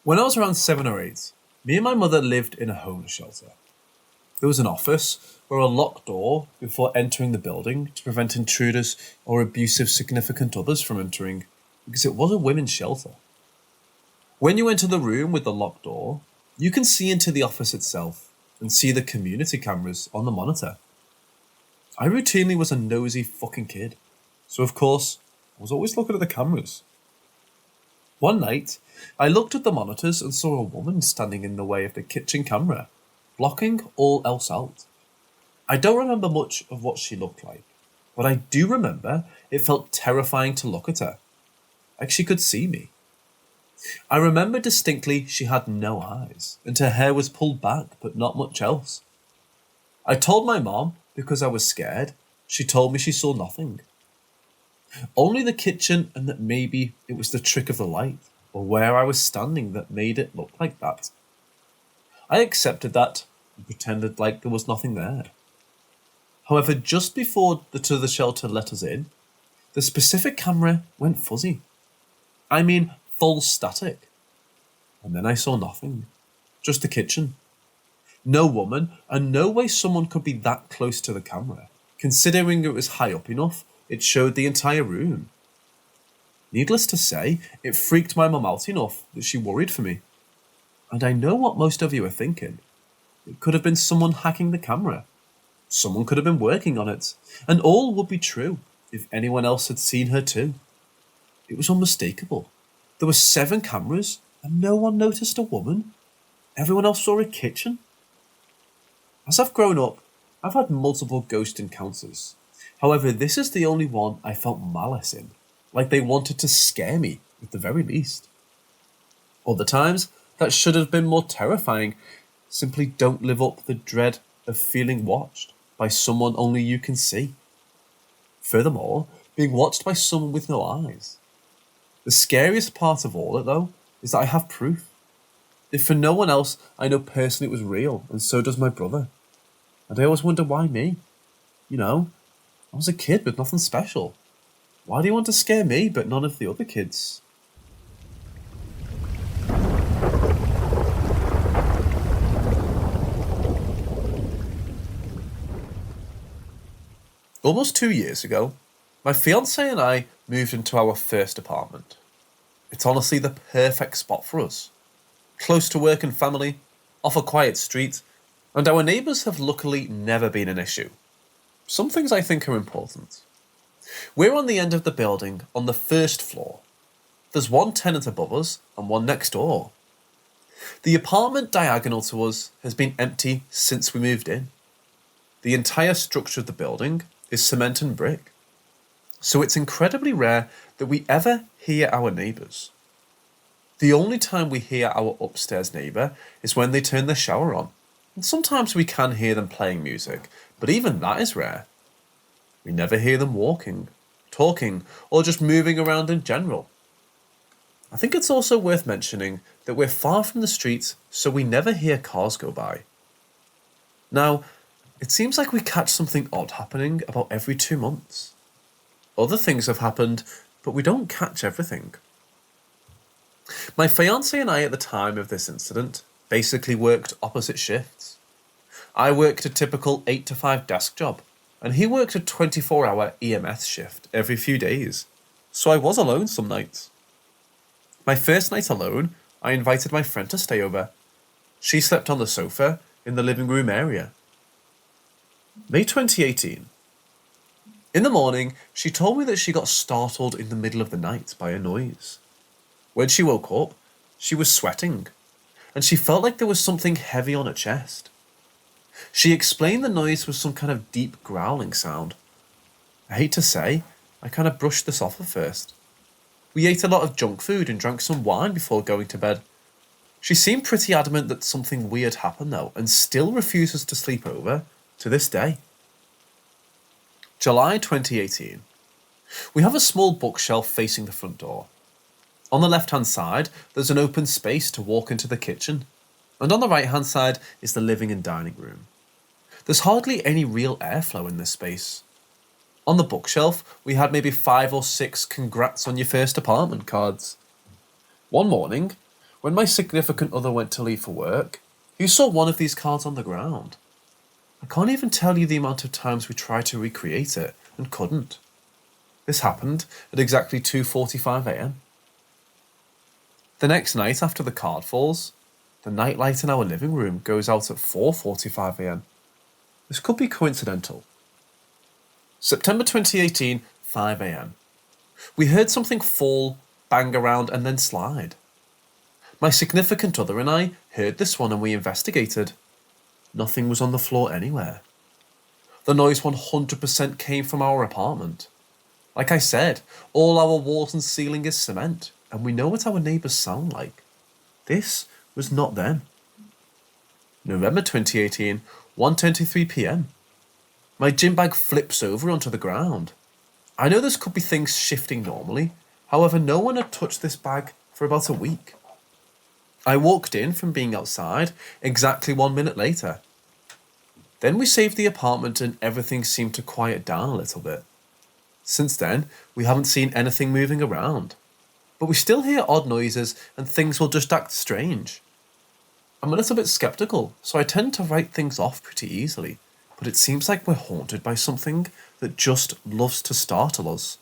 When I was around 7 or 8, me and my mother lived in a homeless shelter. There was an office or a locked door before entering the building to prevent intruders or abusive significant others from entering, because it was a women's shelter. When you enter the room with the locked door, you can see into the office itself and see the community cameras on the monitor. I routinely was a nosy fucking kid, so of course, I was always looking at the cameras. One night, I looked at the monitors and saw a woman standing in the way of the kitchen camera, blocking all else out. I don't remember much of what she looked like, but I do remember it felt terrifying to look at her, like she could see me. I remember distinctly she had no eyes, and her hair was pulled back, but not much else. I told my mom because I was scared. She told me she saw nothing. Only the kitchen, and that maybe it was the trick of the light, or where I was standing that made it look like that. I accepted that and pretended like there was nothing there. However, just before the shelter let us in, the specific camera went fuzzy. I mean, full static. And then I saw nothing. Just the kitchen. No woman, and no way someone could be that close to the camera. Considering it was high up enough, it showed the entire room. Needless to say, it freaked my mum out enough that she worried for me. And I know what most of you are thinking. It could have been someone hacking the camera. Someone could have been working on it. And all would be true if anyone else had seen her too. It was unmistakable. There were 7 cameras and no one noticed a woman. Everyone else saw a kitchen. As I've grown up, I've had multiple ghost encounters. However, this is the only one I felt malice in, like they wanted to scare me at the very least. Other times, that should have been more terrifying, simply don't live up the dread of feeling watched by someone only you can see. Furthermore, being watched by someone with no eyes. The scariest part of all it though, is that I have proof. If for no one else, I know personally it was real, and so does my brother. And I always wonder why me? You know, I was a kid with nothing special. Why do you want to scare me but none of the other kids? Almost 2 years ago, my fiancé and I moved into our first apartment. It's honestly the perfect spot for us. Close to work and family, off a quiet street, and our neighbours have luckily never been an issue. Some things I think are important. We're on the end of the building on the first floor. There's one tenant above us and one next door. The apartment diagonal to us has been empty since we moved in. The entire structure of the building is cement and brick. So it's incredibly rare that we ever hear our neighbours. The only time we hear our upstairs neighbour is when they turn the shower on. And sometimes we can hear them playing music, but even that is rare. We never hear them walking, talking, or just moving around in general. I think it's also worth mentioning that we're far from the street, so we never hear cars go by. Now, it seems like we catch something odd happening about every 2 months. Other things have happened, but we don't catch everything. My fiancé and I at the time of this incident basically worked opposite shifts. I worked a typical 8 to 5 desk job, and he worked a 24-hour EMS shift every few days, so I was alone some nights. My first night alone, I invited my friend to stay over. She slept on the sofa in the living room area. May 2018. In the morning, she told me that she got startled in the middle of the night by a noise. When she woke up, she was sweating, and she felt like there was something heavy on her chest. She explained the noise was some kind of deep growling sound. I hate to say, I kind of brushed this off at first. We ate a lot of junk food and drank some wine before going to bed. She seemed pretty adamant that something weird happened though, and still refuses to sleep over to this day. July 2018. We have a small bookshelf facing the front door. On the left-hand side, there's an open space to walk into the kitchen, and on the right-hand side is the living and dining room. There's hardly any real airflow in this space. On the bookshelf, we had maybe 5 or 6 congrats on your first apartment cards. One morning, When my significant other went to leave for work, you saw one of these cards on the ground. I can't even tell you the amount of times we tried to recreate it and couldn't. This happened at exactly 2:45 a.m. The next night after the card falls, the nightlight in our living room goes out at 4:45 a.m. This could be coincidental. September 2018, 5 a.m. We heard something fall, bang around and then slide. My significant other and I heard this one and we investigated. Nothing was on the floor anywhere. The noise 100% came from our apartment. Like I said, all our walls and ceiling is cement, and we know what our neighbours sound like. This was not them. November 2018, 1:23 p.m. My gym bag flips over onto the ground. I know this could be things shifting normally, however no one had touched this bag for about a week. I walked in from being outside exactly 1 minute later. Then we saved the apartment and everything seemed to quiet down a little bit. Since then, we haven't seen anything moving around. But we still hear odd noises and things will just act strange. I'm a little bit skeptical, so I tend to write things off pretty easily, but it seems like we're haunted by something that just loves to startle us.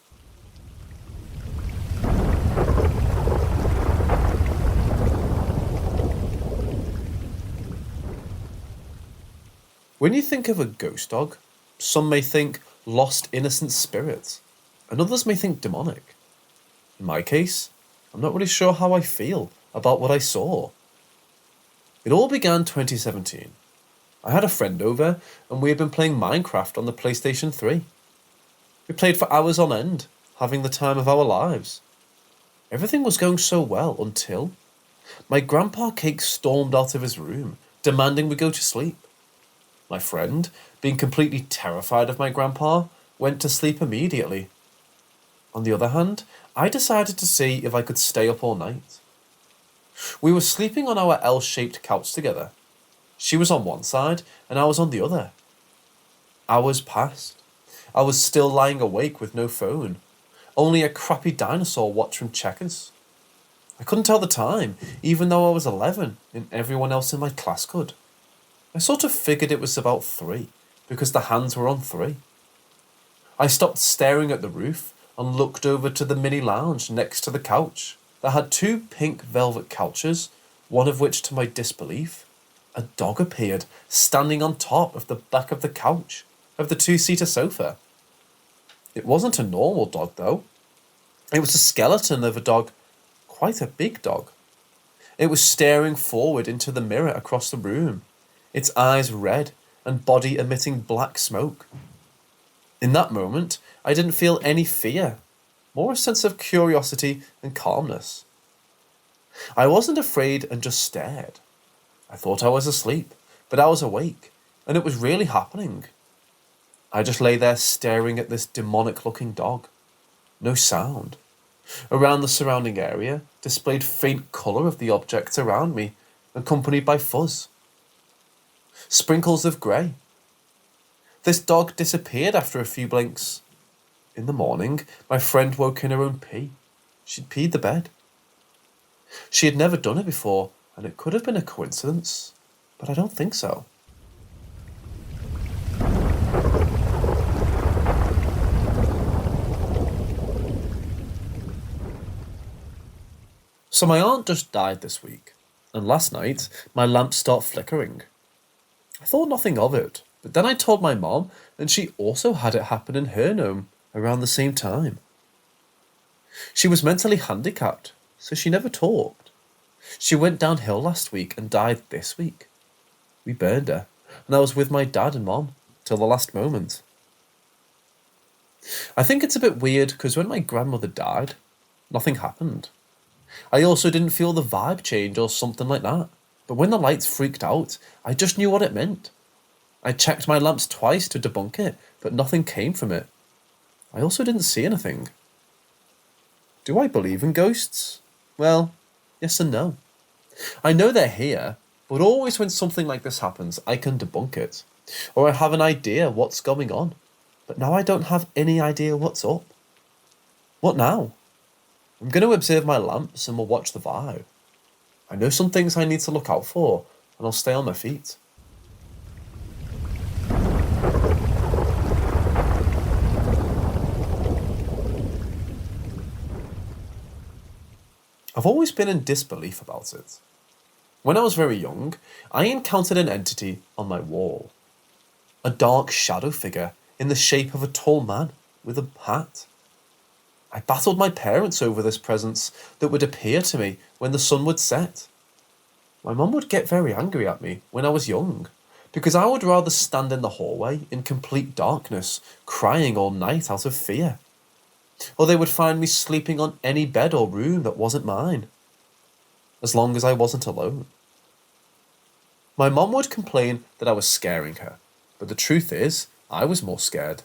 When you think of a ghost dog, some may think lost innocent spirit, and others may think demonic. In my case, I'm not really sure how I feel about what I saw. It all began 2017. I had a friend over and we had been playing Minecraft on the PlayStation 3. We played for hours on end, having the time of our lives. Everything was going so well until my grandpa Cake stormed out of his room, demanding we go to sleep. My friend, being completely terrified of my grandpa, went to sleep immediately. On the other hand, I decided to see if I could stay up all night. We were sleeping on our L-shaped couch together. She was on one side and I was on the other. Hours passed. I was still lying awake with no phone. Only a crappy dinosaur watch from Checkers. I couldn't tell the time, even though I was 11 and everyone else in my class could. I sort of figured it was about 3, because the hands were on 3. I stopped staring at the roof and looked over to the mini lounge next to the couch that had 2 pink velvet couches, one of which, to my disbelief, a dog appeared standing on top of the back of the couch of the 2-seater sofa. It wasn't a normal dog though. It was a skeleton of a dog, quite a big dog. It was staring forward into the mirror across the room, its eyes red and body emitting black smoke. In that moment, I didn't feel any fear, more a sense of curiosity and calmness. I wasn't afraid and just stared. I thought I was asleep, but I was awake, and it was really happening. I just lay there staring at this demonic-looking dog. No sound. Around the surrounding area displayed faint colour of the objects around me, accompanied by fuzz. Sprinkles of grey. This dog disappeared after a few blinks. In the morning, my friend woke in her own pee. She'd peed the bed. She had never done it before, and it could have been a coincidence, but I don't think so. So my aunt just died this week, and last night my lamp started flickering. I thought nothing of it, but then I told my mom, and she also had it happen in her home around the same time. She was mentally handicapped, so she never talked. She went downhill last week and died this week. We burned her, and I was with my dad and mom till the last moment. I think it's a bit weird because when my grandmother died, nothing happened. I also didn't feel the vibe change or something like that. But when the lights freaked out, I just knew what it meant. I checked my lamps twice to debunk it, but nothing came from it. I also didn't see anything. Do I believe in ghosts? Well, yes and no. I know they're here, but always when something like this happens, I can debunk it. Or I have an idea what's going on. But now I don't have any idea what's up. What now? I'm going to observe my lamps and we'll watch the vibe. I know some things I need to look out for, and I'll stay on my feet. I've always been in disbelief about it. When I was very young, I encountered an entity on my wall. A dark shadow figure in the shape of a tall man with a hat. I battled my parents over this presence that would appear to me when the sun would set. My mum would get very angry at me when I was young, because I would rather stand in the hallway in complete darkness, crying all night out of fear. Or they would find me sleeping on any bed or room that wasn't mine, as long as I wasn't alone. My mum would complain that I was scaring her, but the truth is, I was more scared.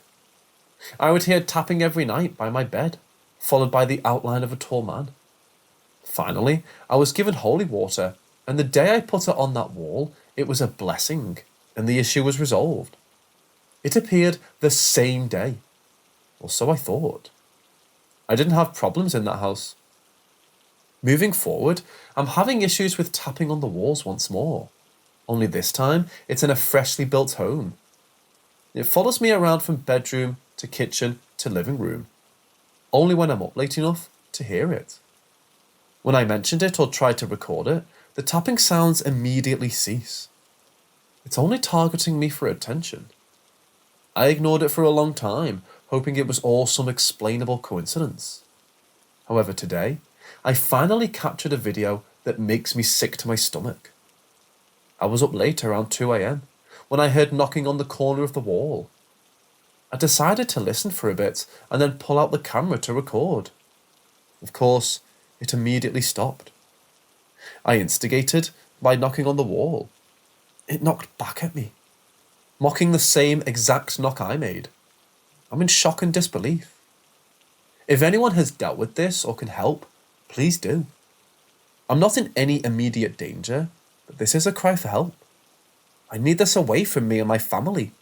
I would hear tapping every night by my bed, followed by the outline of a tall man. Finally, I was given holy water, and the day I put it on that wall, it was a blessing, and the issue was resolved. It appeared the same day, or so I thought. I didn't have problems in that house. Moving forward, I'm having issues with tapping on the walls once more. Only this time, it's in a freshly built home. It follows me around from bedroom to kitchen to living room, only when I'm up late enough to hear it. When I mentioned it or tried to record it, the tapping sounds immediately cease. It's only targeting me for attention. I ignored it for a long time, hoping it was all some explainable coincidence. However, today, I finally captured a video that makes me sick to my stomach. I was up late around 2 a.m. when I heard knocking on the corner of the wall. I decided to listen for a bit and then pull out the camera to record. Of course, it immediately stopped. I instigated by knocking on the wall. It knocked back at me, mocking the same exact knock I made. I'm in shock and disbelief. If anyone has dealt with this or can help, please do. I'm not in any immediate danger, but this is a cry for help. I need this away from me and my family.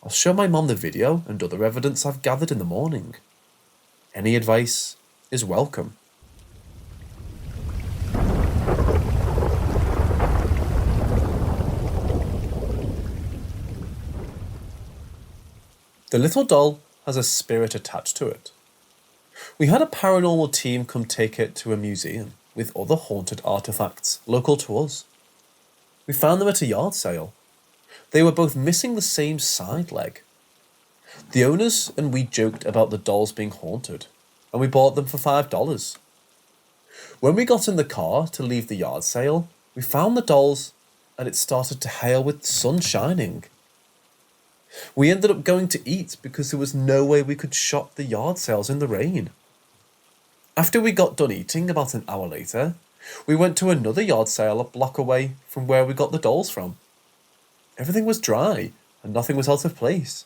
I'll show my mum the video and other evidence I've gathered in the morning. Any advice is welcome. The little doll has a spirit attached to it. We had a paranormal team come take it to a museum with other haunted artifacts local to us. We found them at a yard sale. They were both missing the same side leg. The owners and we joked about the dolls being haunted, and we bought them for $5. When we got in the car to leave the yard sale, we found the dolls and it started to hail with sun shining. We ended up going to eat because there was no way we could shop the yard sales in the rain. After we got done eating about an hour later, we went to another yard sale a block away from where we got the dolls from. Everything was dry and nothing was out of place.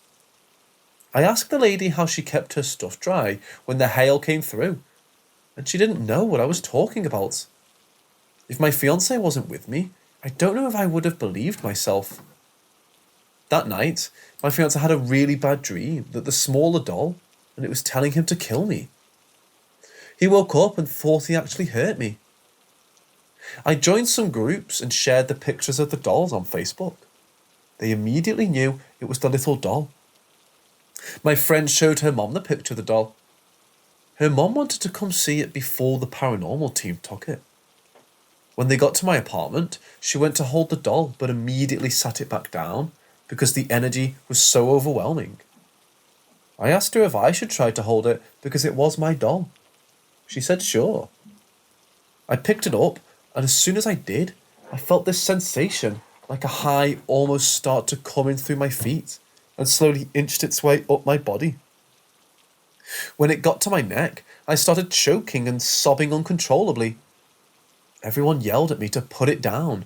I asked the lady how she kept her stuff dry when the hail came through, and she didn't know what I was talking about. If my fiancé wasn't with me, I don't know if I would have believed myself. That night, my fiancé had a really bad dream that the smaller doll, and it was telling him to kill me. He woke up and thought he actually hurt me. I joined some groups and shared the pictures of the dolls on Facebook. They immediately knew it was the little doll. My friend showed her mom the picture of the doll. Her mom wanted to come see it before the paranormal team took it. When they got to my apartment, she went to hold the doll but immediately sat it back down because the energy was so overwhelming. I asked her if I should try to hold it because it was my doll. She said sure. I picked it up, and as soon as I did, I felt this sensation like a high almost start to come in through my feet and slowly inched its way up my body. When it got to my neck, I started choking and sobbing uncontrollably. Everyone yelled at me to put it down.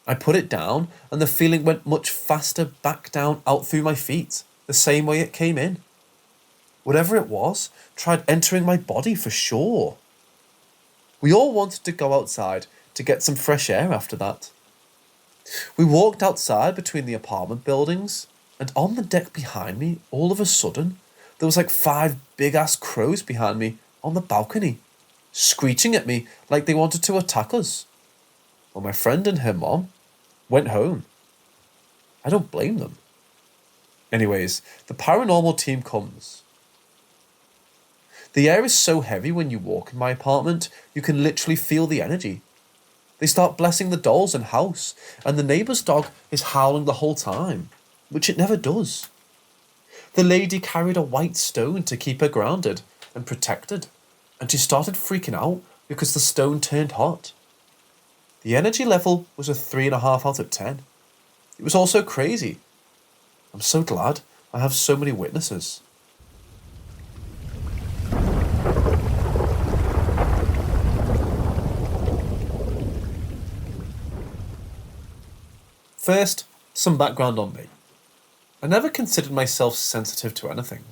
I put it down, and the feeling went much faster back down out through my feet, the same way it came in. Whatever it was, tried entering my body for sure. We all wanted to go outside to get some fresh air after that. We walked outside between the apartment buildings, and on the deck behind me, all of a sudden, there was like 5 big-ass crows behind me on the balcony, screeching at me like they wanted to attack us. Well, my friend and her mom went home. I don't blame them. Anyways, the paranormal team comes. The air is so heavy when you walk in my apartment, you can literally feel the energy. They start blessing the dolls and house, and the neighbour's dog is howling the whole time, which it never does. The lady carried a white stone to keep her grounded and protected, and she started freaking out because the stone turned hot. The energy level was a 3.5 out of 10. It was also crazy. I'm so glad I have so many witnesses. First, some background on me. I never considered myself sensitive to anything,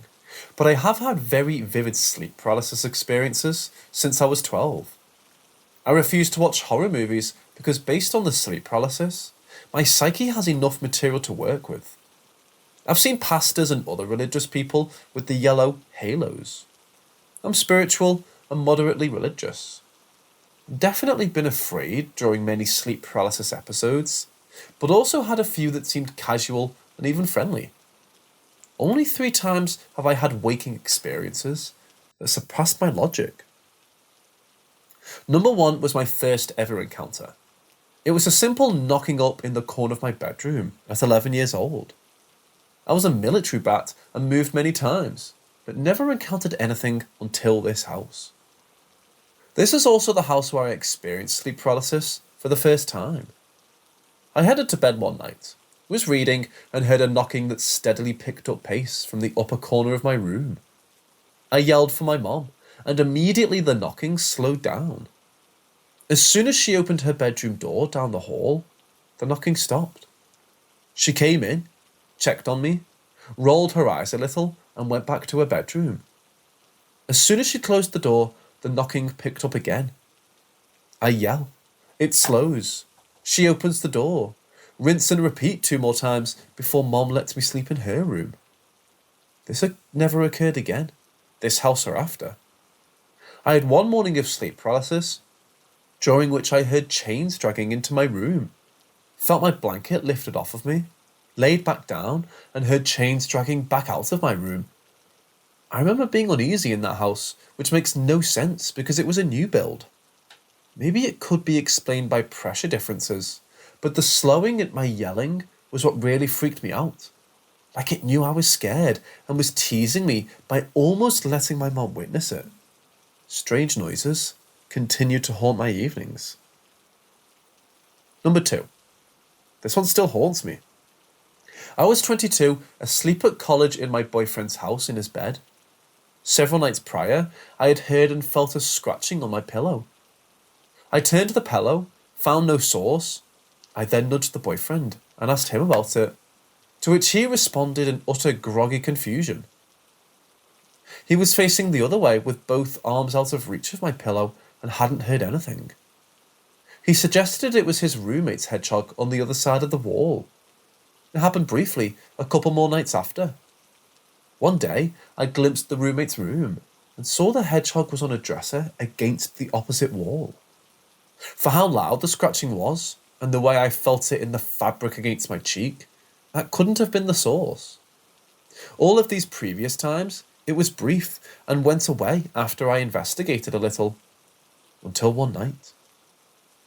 but I have had very vivid sleep paralysis experiences since I was 12. I refuse to watch horror movies because based on the sleep paralysis, my psyche has enough material to work with. I've seen pastors and other religious people with the yellow halos. I'm spiritual and moderately religious. Definitely been afraid during many sleep paralysis episodes, but also had a few that seemed casual and even friendly. Only 3 times have I had waking experiences that surpassed my logic. Number 1 was my first ever encounter. It was a simple knocking up in the corner of my bedroom at 11 years old. I was a military brat and moved many times, but never encountered anything until this house. This is also the house where I experienced sleep paralysis for the first time. I headed to bed one night, was reading, and heard a knocking that steadily picked up pace from the upper corner of my room. I yelled for my mom, and immediately the knocking slowed down. As soon as she opened her bedroom door down the hall, the knocking stopped. She came in, checked on me, rolled her eyes a little, and went back to her bedroom. As soon as she closed the door, the knocking picked up again. I yell. It slows. She opens the door. Rinse and repeat 2 more times before Mom lets me sleep in her room. This never occurred again, this house or after. I had one morning of sleep paralysis, during which I heard chains dragging into my room, felt my blanket lifted off of me, laid back down, and heard chains dragging back out of my room. I remember being uneasy in that house, which makes no sense because it was a new build. Maybe it could be explained by pressure differences, but the slowing at my yelling was what really freaked me out. Like it knew I was scared and was teasing me by almost letting my mom witness it. Strange noises continued to haunt my evenings. Number 2. This one still haunts me. I was 22, asleep at college in my boyfriend's house in his bed. Several nights prior, I had heard and felt a scratching on my pillow. I turned the pillow, found no source. I then nudged the boyfriend and asked him about it, to which he responded in utter groggy confusion. He was facing the other way with both arms out of reach of my pillow and hadn't heard anything. He suggested it was his roommate's hedgehog on the other side of the wall. It happened briefly, a couple more nights after. One day, I glimpsed the roommate's room and saw the hedgehog was on a dresser against the opposite wall. For how loud the scratching was, and the way I felt it in the fabric against my cheek, that couldn't have been the source. All of these previous times, it was brief and went away after I investigated a little. Until one night.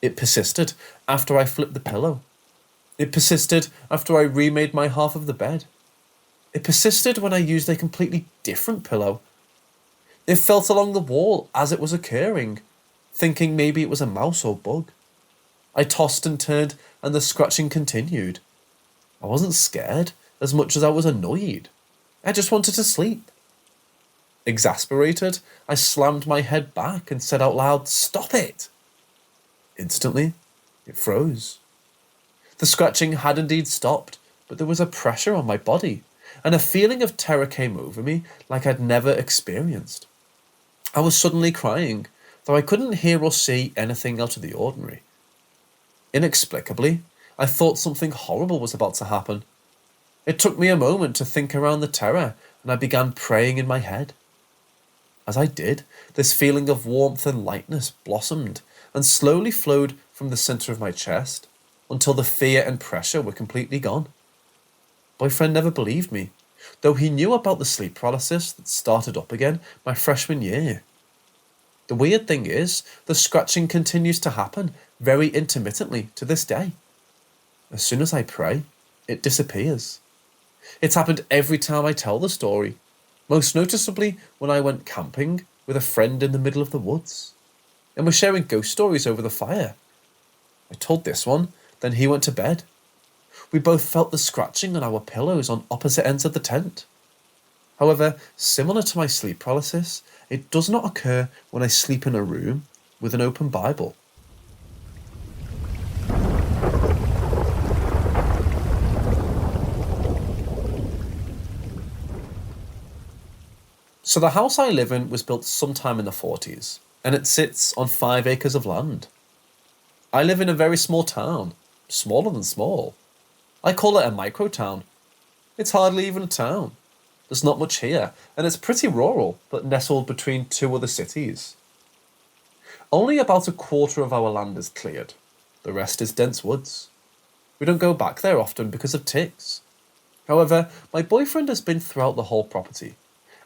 It persisted after I flipped the pillow. It persisted after I remade my half of the bed. It persisted when I used a completely different pillow. It felt along the wall as it was occurring, thinking maybe it was a mouse or bug. I tossed and turned and the scratching continued. I wasn't scared as much as I was annoyed. I just wanted to sleep. Exasperated, I slammed my head back and said out loud, "Stop it!" Instantly, it froze. The scratching had indeed stopped, but there was a pressure on my body, and a feeling of terror came over me like I'd never experienced. I was suddenly crying, though I couldn't hear or see anything out of the ordinary. Inexplicably, I thought something horrible was about to happen. It took me a moment to think around the terror, and I began praying in my head. As I did, this feeling of warmth and lightness blossomed and slowly flowed from the centre of my chest until the fear and pressure were completely gone. Boyfriend never believed me, though he knew about the sleep paralysis that started up again my freshman year. The weird thing is, the scratching continues to happen very intermittently to this day. As soon as I pray, it disappears. It's happened every time I tell the story, most noticeably when I went camping with a friend in the middle of the woods, and we're sharing ghost stories over the fire. I told this one, then he went to bed. We both felt the scratching on our pillows on opposite ends of the tent. However, similar to my sleep paralysis, it does not occur when I sleep in a room with an open Bible. So the house I live in was built sometime in the 40s, and it sits on 5 acres of land. I live in a very small town, smaller than small. I call it a micro town. It's hardly even a town. There's not much here, and it's pretty rural, but nestled between 2 other cities. Only about a quarter of our land is cleared. The rest is dense woods. We don't go back there often because of ticks. However, my boyfriend has been throughout the whole property,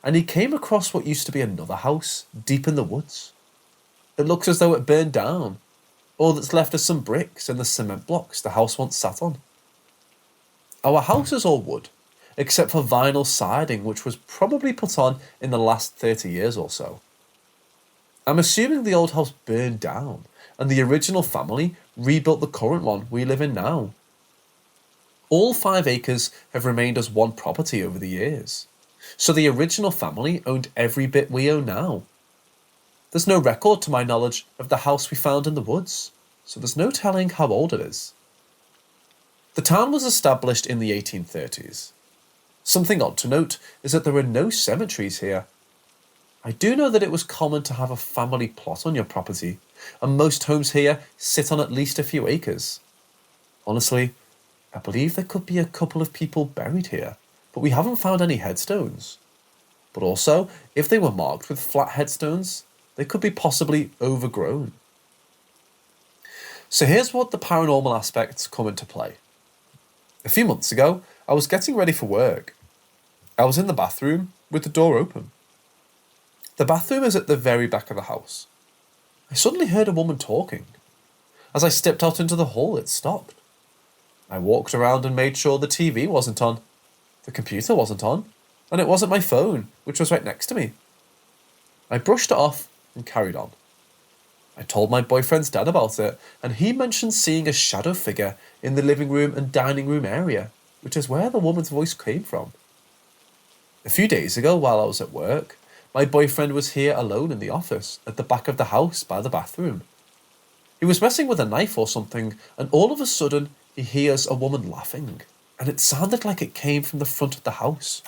and he came across what used to be another house deep in the woods. It looks as though it burned down. All that's left are some bricks and the cement blocks the house once sat on. Our house is all wood, except for vinyl siding which was probably put on in the last 30 years or so. I'm assuming the old house burned down and the original family rebuilt the current one we live in now. All 5 acres have remained as one property over the years, so the original family owned every bit we own now. There's no record to my knowledge of the house we found in the woods, so there's no telling how old it is. The town was established in the 1830s. Something odd to note is that there are no cemeteries here. I do know that it was common to have a family plot on your property, and most homes here sit on at least a few acres. Honestly, I believe there could be a couple of people buried here, but we haven't found any headstones. But also, if they were marked with flat headstones, they could be possibly overgrown. So here's what the paranormal aspects come into play. A few months ago, I was getting ready for work. I was in the bathroom with the door open. The bathroom is at the very back of the house. I suddenly heard a woman talking. As I stepped out into the hall, it stopped. I walked around and made sure the TV wasn't on, the computer wasn't on, and it wasn't my phone, which was right next to me. I brushed it off and carried on. I told my boyfriend's dad about it, and he mentioned seeing a shadow figure in the living room and dining room area, which is where the woman's voice came from. A few days ago, while I was at work, my boyfriend was here alone in the office at the back of the house by the bathroom. He was messing with a knife or something, and all of a sudden he hears a woman laughing, and it sounded like it came from the front of the house.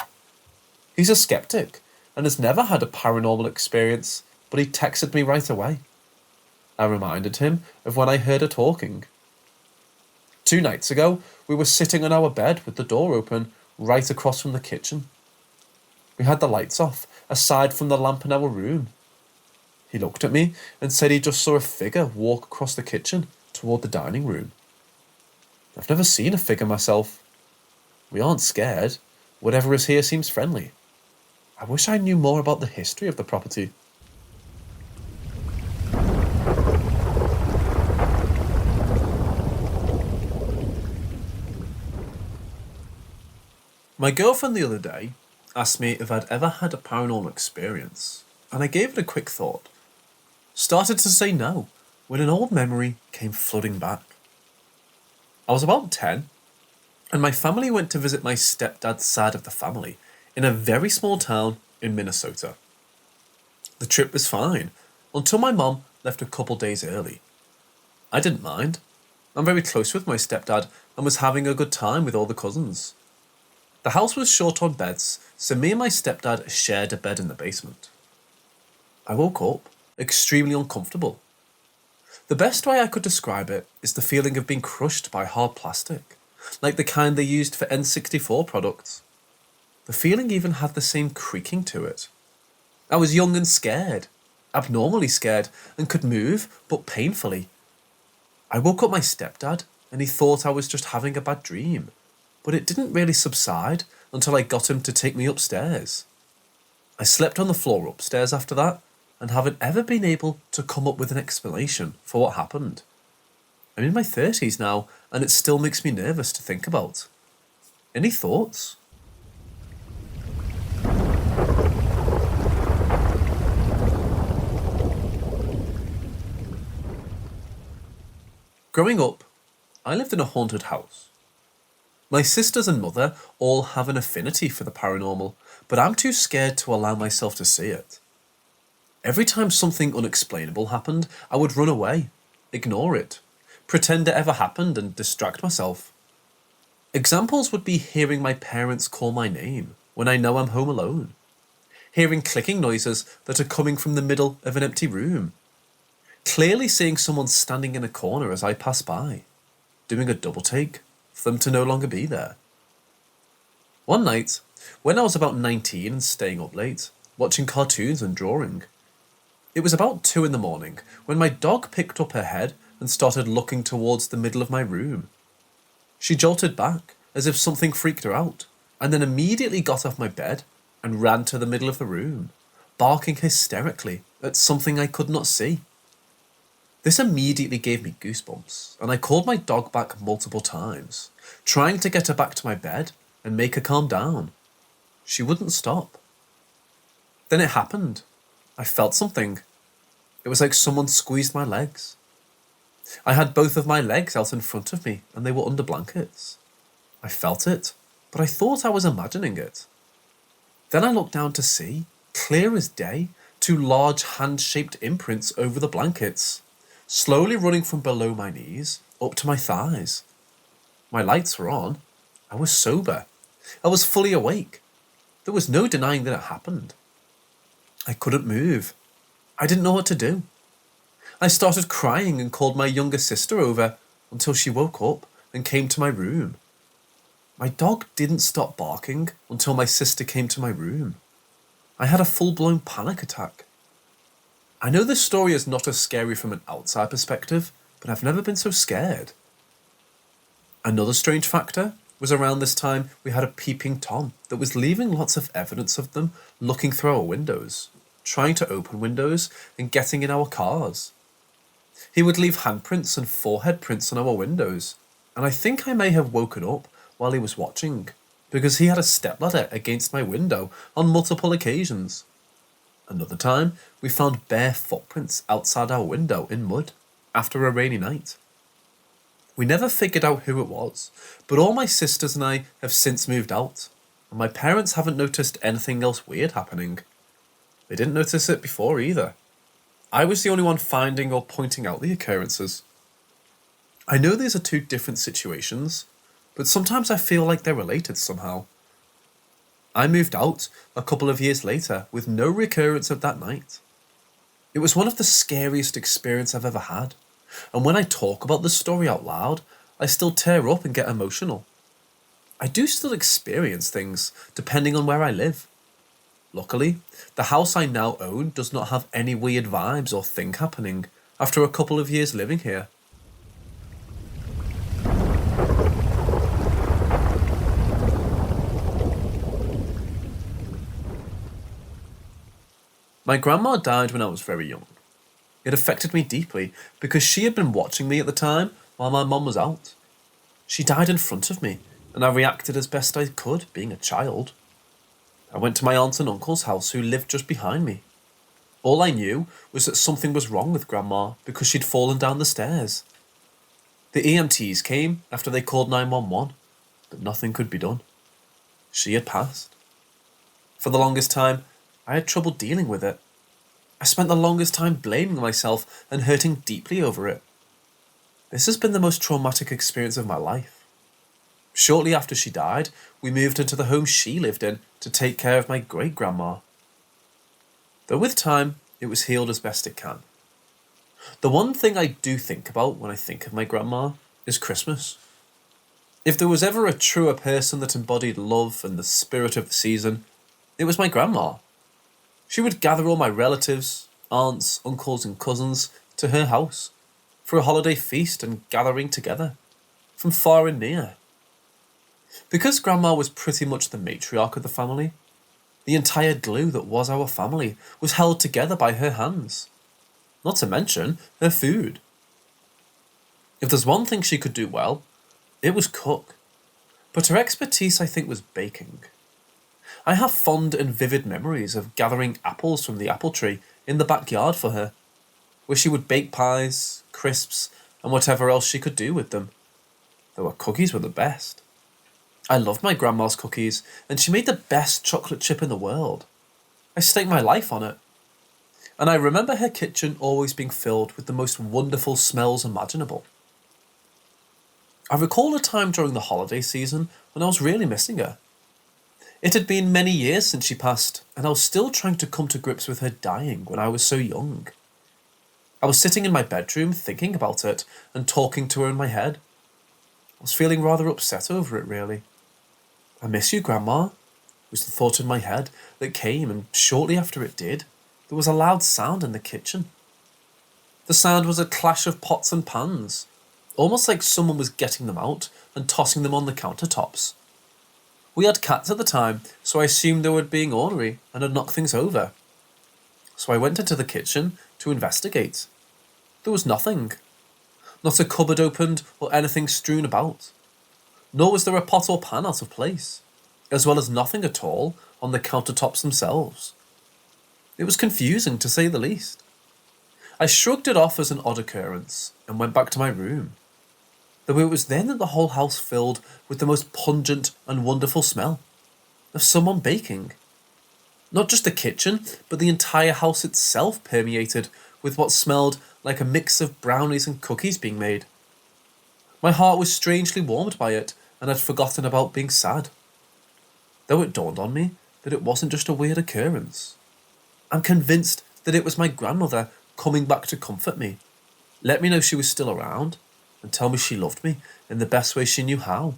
He's a skeptic and has never had a paranormal experience, but he texted me right away. I reminded him of when I heard her talking. 2 nights ago, we were sitting on our bed with the door open right across from the kitchen. We had the lights off, aside from the lamp in our room. He looked at me and said he just saw a figure walk across the kitchen toward the dining room. I've never seen a figure myself. We aren't scared. Whatever is here seems friendly. I wish I knew more about the history of the property. My girlfriend the other day asked me if I'd ever had a paranormal experience, and I gave it a quick thought. Started to say no, when an old memory came flooding back. I was about 10, and my family went to visit my stepdad's side of the family in a very small town in Minnesota. The trip was fine, until my mum left a couple days early. I didn't mind. I'm very close with my stepdad and was having a good time with all the cousins. The house was short on beds, so me and my stepdad shared a bed in the basement. I woke up, extremely uncomfortable. The best way I could describe it is the feeling of being crushed by hard plastic, like the kind they used for N64 products. The feeling even had the same creaking to it. I was young and scared, abnormally scared, and could move, but painfully. I woke up my stepdad and he thought I was just having a bad dream, but it didn't really subside until I got him to take me upstairs. I slept on the floor upstairs after that and haven't ever been able to come up with an explanation for what happened. I'm in my 30s now and it still makes me nervous to think about. Any thoughts? Growing up, I lived in a haunted house. My sisters and mother all have an affinity for the paranormal, but I'm too scared to allow myself to see it. Every time something unexplainable happened, I would run away, ignore it, pretend it ever happened and distract myself. Examples would be hearing my parents call my name when I know I'm home alone, hearing clicking noises that are coming from the middle of an empty room, clearly seeing someone standing in a corner as I pass by, doing a double take for them to no longer be there. One night, when I was about 19 and staying up late, watching cartoons and drawing, it was about 2 in the morning when my dog picked up her head and started looking towards the middle of my room. She jolted back as if something freaked her out, and then immediately got off my bed and ran to the middle of the room, barking hysterically at something I could not see. This immediately gave me goosebumps, and I called my dog back multiple times, trying to get her back to my bed and make her calm down. She wouldn't stop. Then it happened. I felt something. It was like someone squeezed my legs. I had both of my legs out in front of me, and they were under blankets. I felt it, but I thought I was imagining it. Then I looked down to see, clear as day, 2 large hand-shaped imprints over the blankets, slowly running from below my knees up to my thighs. My lights were on. I was sober. I was fully awake. There was no denying that it happened. I couldn't move. I didn't know what to do. I started crying and called my younger sister over until she woke up and came to my room. My dog didn't stop barking until my sister came to my room. I had a full-blown panic attack. I know this story is not as scary from an outside perspective, but I've never been so scared. Another strange factor was around this time we had a peeping Tom that was leaving lots of evidence of them looking through our windows, trying to open windows and getting in our cars. He would leave handprints and forehead prints on our windows, and I think I may have woken up while he was watching, because he had a stepladder against my window on multiple occasions. Another time, we found bare footprints outside our window in mud after a rainy night. We never figured out who it was, but all my sisters and I have since moved out, and my parents haven't noticed anything else weird happening. They didn't notice it before either. I was the only one finding or pointing out the occurrences. I know these are 2 different situations, but sometimes I feel like they're related somehow. I moved out a couple of years later with no recurrence of that night. It was one of the scariest experiences I've ever had, and when I talk about the story out loud, I still tear up and get emotional. I do still experience things depending on where I live. Luckily, the house I now own does not have any weird vibes or thing happening after a couple of years living here. My grandma died when I was very young. It affected me deeply because she had been watching me at the time while my mum was out. She died in front of me, and I reacted as best I could, being a child. I went to my aunt and uncle's house who lived just behind me. All I knew was that something was wrong with Grandma because she'd fallen down the stairs. The EMTs came after they called 911, but nothing could be done. She had passed. For the longest time, I had trouble dealing with it. I spent the longest time blaming myself and hurting deeply over it. This has been the most traumatic experience of my life. Shortly after she died, we moved into the home she lived in to take care of my great-grandma. Though with time, it was healed as best it can. The one thing I do think about when I think of my grandma is Christmas. If there was ever a truer person that embodied love and the spirit of the season, it was my grandma. She would gather all my relatives, aunts, uncles and cousins to her house for a holiday feast and gathering together, from far and near. Because Grandma was pretty much the matriarch of the family, the entire glue that was our family was held together by her hands, not to mention her food. If there's one thing she could do well, it was cook, but her expertise I think was baking. I have fond and vivid memories of gathering apples from the apple tree in the backyard for her, where she would bake pies, crisps, and whatever else she could do with them. Though her cookies were the best. I loved my grandma's cookies, and she made the best chocolate chip in the world. I staked my life on it. And I remember her kitchen always being filled with the most wonderful smells imaginable. I recall a time during the holiday season when I was really missing her. It had been many years since she passed, and I was still trying to come to grips with her dying when I was so young. I was sitting in my bedroom thinking about it and talking to her in my head. I was feeling rather upset over it, really. "I miss you, Grandma," was the thought in my head that came, and shortly after it did, there was a loud sound in the kitchen. The sound was a clash of pots and pans, almost like someone was getting them out and tossing them on the countertops. We had cats at the time, so I assumed they were being ornery and had knocked things over. So I went into the kitchen to investigate. There was nothing. Not a cupboard opened or anything strewn about. Nor was there a pot or pan out of place, as well as nothing at all on the countertops themselves. It was confusing, to say the least. I shrugged it off as an odd occurrence and went back to my room. Though it was then that the whole house filled with the most pungent and wonderful smell of someone baking. Not just the kitchen, but the entire house itself permeated with what smelled like a mix of brownies and cookies being made. My heart was strangely warmed by it, and I'd forgotten about being sad. Though it dawned on me that it wasn't just a weird occurrence. I'm convinced that it was my grandmother coming back to comfort me, let me know she was still around, and tell me she loved me in the best way she knew how.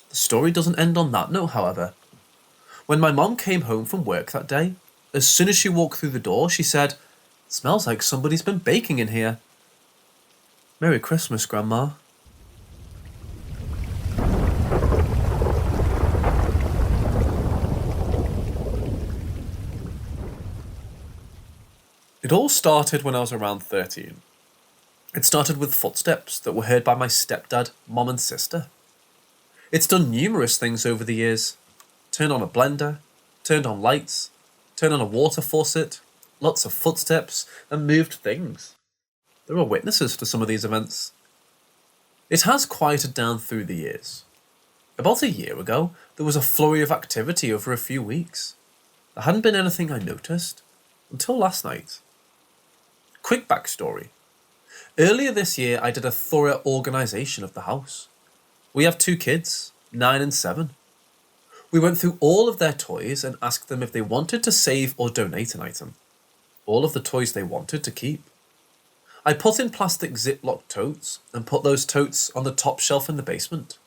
The story doesn't end on that note, however. When my mom came home from work that day, as soon as she walked through the door, she said, "It smells like somebody's been baking in here." Merry Christmas, Grandma. It all started when I was around 13. It started with footsteps that were heard by my stepdad, mom and sister. It's done numerous things over the years. Turned on a blender, turned on lights, turned on a water faucet, lots of footsteps, and moved things. There are witnesses to some of these events. It has quieted down through the years. About a year ago, there was a flurry of activity over a few weeks. There hadn't been anything I noticed until last night. Quick backstory. Earlier this year, I did a thorough organisation of the house. We have 2 kids, 9 and 7. We went through all of their toys and asked them if they wanted to save or donate an item. All of the toys they wanted to keep. I put in plastic Ziploc totes and put those totes on the top shelf in the basement.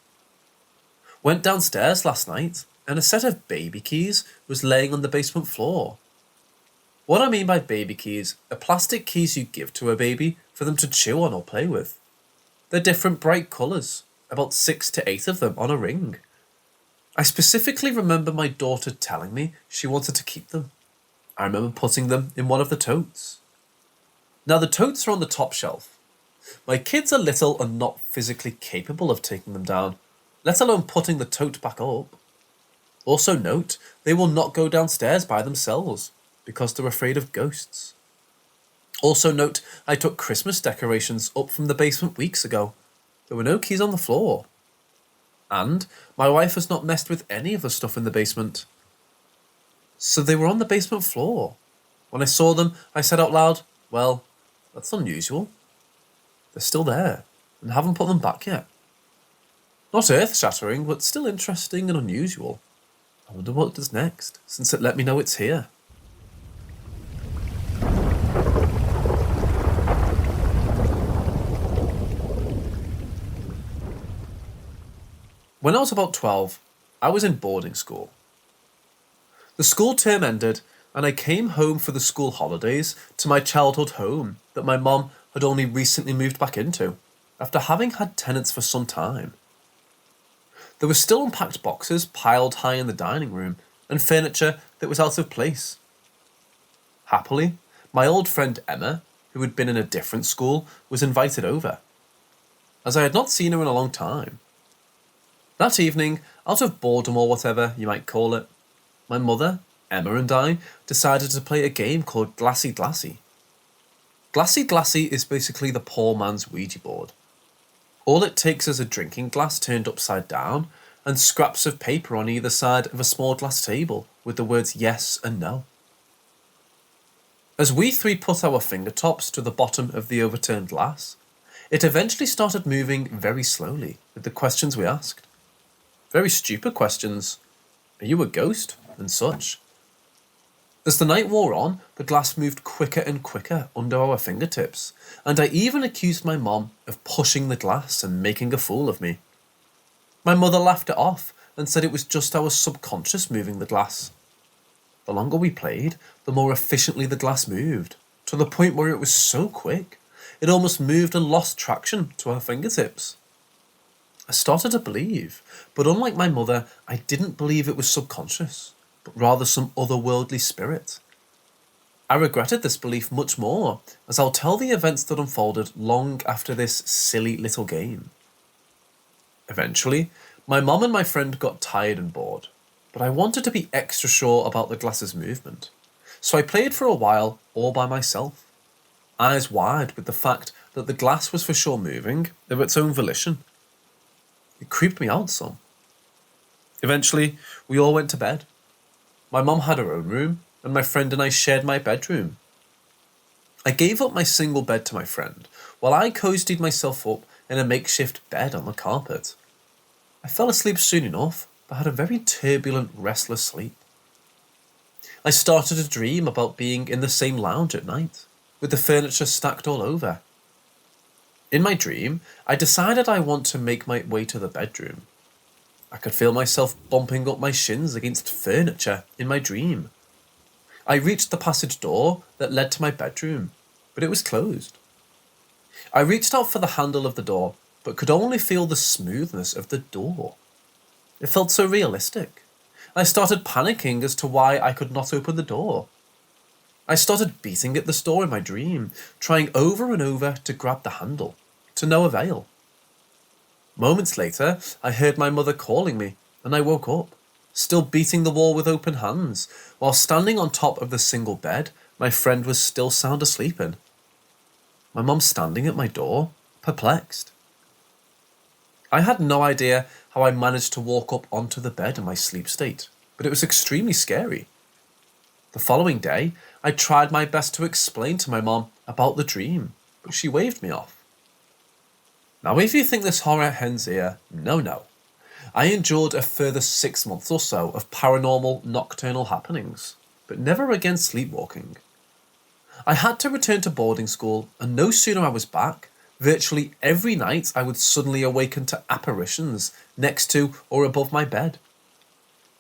Went downstairs last night and a set of baby keys was laying on the basement floor. What I mean by baby keys are plastic keys you give to a baby for them to chew on or play with. They're different bright colours, about 6 to 8 of them on a ring. I specifically remember my daughter telling me she wanted to keep them. I remember putting them in one of the totes. Now the totes are on the top shelf. My kids are little and not physically capable of taking them down, let alone putting the tote back up. Also note, they will not go downstairs by themselves because they're afraid of ghosts. Also note, I took Christmas decorations up from the basement weeks ago. There were no keys on the floor. And my wife has not messed with any of the stuff in the basement. So they were on the basement floor. When I saw them, I said out loud, "Well, that's unusual. They're still there and haven't put them back yet." Not earth-shattering, but still interesting and unusual. I wonder what it does next, since it let me know it's here. When I was about 12, I was in boarding school. The school term ended and I came home for the school holidays to my childhood home that my mom had only recently moved back into, after having had tenants for some time. There were still unpacked boxes piled high in the dining room and furniture that was out of place. Happily, my old friend Emma, who had been in a different school, was invited over, as I had not seen her in a long time. That evening, out of boredom or whatever you might call it, my mother, Emma and I decided to play a game called Glassy Glassy. Glassy Glassy is basically the poor man's Ouija board. All it takes is a drinking glass turned upside down and scraps of paper on either side of a small glass table with the words yes and no. As we three put our fingertips to the bottom of the overturned glass, it eventually started moving very slowly with the questions we asked. Very stupid questions. Are you a ghost? And such. As the night wore on, the glass moved quicker and quicker under our fingertips, and I even accused my mom of pushing the glass and making a fool of me. My mother laughed it off and said it was just our subconscious moving the glass. The longer we played, the more efficiently the glass moved, to the point where it was so quick, it almost moved and lost traction to our fingertips. I started to believe, but unlike my mother, I didn't believe it was subconscious, but rather some otherworldly spirit. I regretted this belief much more, as I'll tell the events that unfolded long after this silly little game. Eventually, my mom and my friend got tired and bored, but I wanted to be extra sure about the glass's movement, so I played for a while all by myself, eyes wide with the fact that the glass was for sure moving of its own volition. It creeped me out some. Eventually, we all went to bed. My mom had her own room, and my friend and I shared my bedroom. I gave up my single bed to my friend, while I cozied myself up in a makeshift bed on the carpet. I fell asleep soon enough, but had a very turbulent, restless sleep. I started to dream about being in the same lounge at night, with the furniture stacked all over. In my dream, I decided I want to make my way to the bedroom. I could feel myself bumping up my shins against furniture in my dream. I reached the passage door that led to my bedroom, but it was closed. I reached out for the handle of the door, but could only feel the smoothness of the door. It felt so realistic. I started panicking as to why I could not open the door. I started beating at the door in my dream, trying over and over to grab the handle, to no avail. Moments later, I heard my mother calling me, and I woke up, still beating the wall with open hands, while standing on top of the single bed my friend was still sound asleep in. My mum standing at my door, perplexed. I had no idea how I managed to walk up onto the bed in my sleep state, but it was extremely scary. The following day, I tried my best to explain to my mom about the dream, but she waved me off. Now, if you think this horror ends here, no. I endured a further 6 months or so of paranormal nocturnal happenings, but never again sleepwalking. I had to return to boarding school, and no sooner I was back, virtually every night I would suddenly awaken to apparitions next to or above my bed.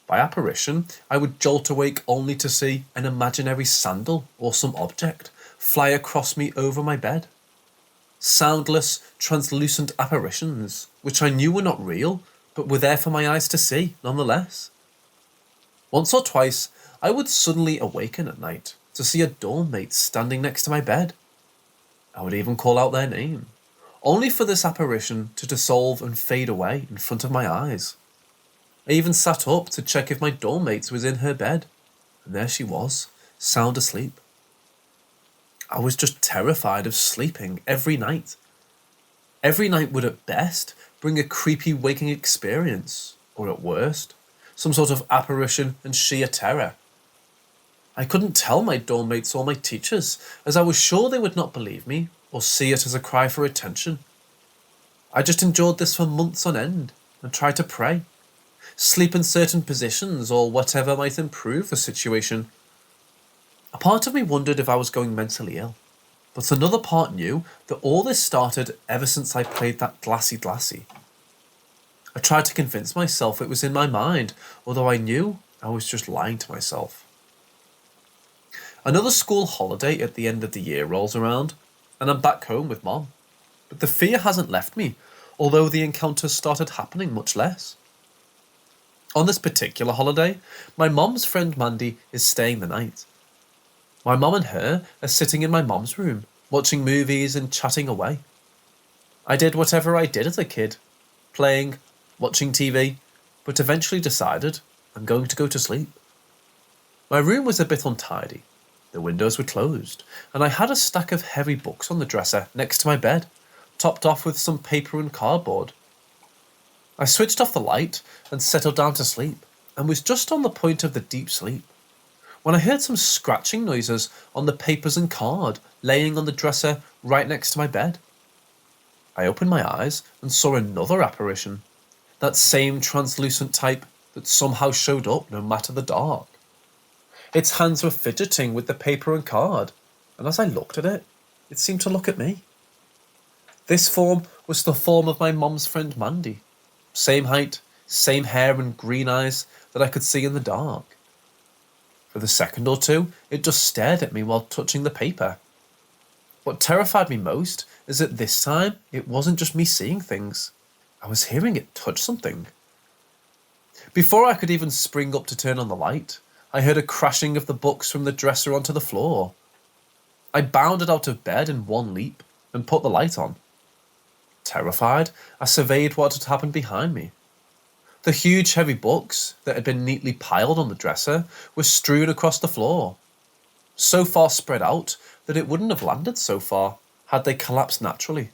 By apparition, I would jolt awake only to see an imaginary sandal or some object fly across me over my bed. Soundless, translucent apparitions, which I knew were not real, but were there for my eyes to see, nonetheless. Once or twice, I would suddenly awaken at night to see a dormmate standing next to my bed. I would even call out their name, only for this apparition to dissolve and fade away in front of my eyes. I even sat up to check if my dormmate was in her bed, and there she was, sound asleep. I was just terrified of sleeping every night. Every night would at best bring a creepy waking experience, or at worst, some sort of apparition and sheer terror. I couldn't tell my dormmates or my teachers, as I was sure they would not believe me or see it as a cry for attention. I just endured this for months on end and tried to pray, sleep in certain positions or whatever might improve the situation. A part of me wondered if I was going mentally ill, but another part knew that all this started ever since I played that Glassy Glassy. I tried to convince myself it was in my mind, although I knew I was just lying to myself. Another school holiday at the end of the year rolls around, and I'm back home with Mom. But the fear hasn't left me, although the encounters started happening much less. On this particular holiday, my mom's friend Mandy is staying the night. My mom and her are sitting in my mom's room, watching movies and chatting away. I did whatever I did as a kid, playing, watching TV, but eventually decided I'm going to go to sleep. My room was a bit untidy. The windows were closed, and I had a stack of heavy books on the dresser next to my bed, topped off with some paper and cardboard. I switched off the light and settled down to sleep, and was just on the point of the deep sleep when I heard some scratching noises on the papers and card laying on the dresser right next to my bed. I opened my eyes and saw another apparition, that same translucent type that somehow showed up no matter the dark. Its hands were fidgeting with the paper and card, and as I looked at it, it seemed to look at me. This form was the form of my mom's friend Mandy. Same height, same hair and green eyes that I could see in the dark. For the second or two, it just stared at me while touching the paper. What terrified me most is that this time, it wasn't just me seeing things. I was hearing it touch something. Before I could even spring up to turn on the light, I heard a crashing of the books from the dresser onto the floor. I bounded out of bed in one leap and put the light on. Terrified, I surveyed what had happened behind me. The huge heavy books that had been neatly piled on the dresser were strewn across the floor, so far spread out that it wouldn't have landed so far had they collapsed naturally.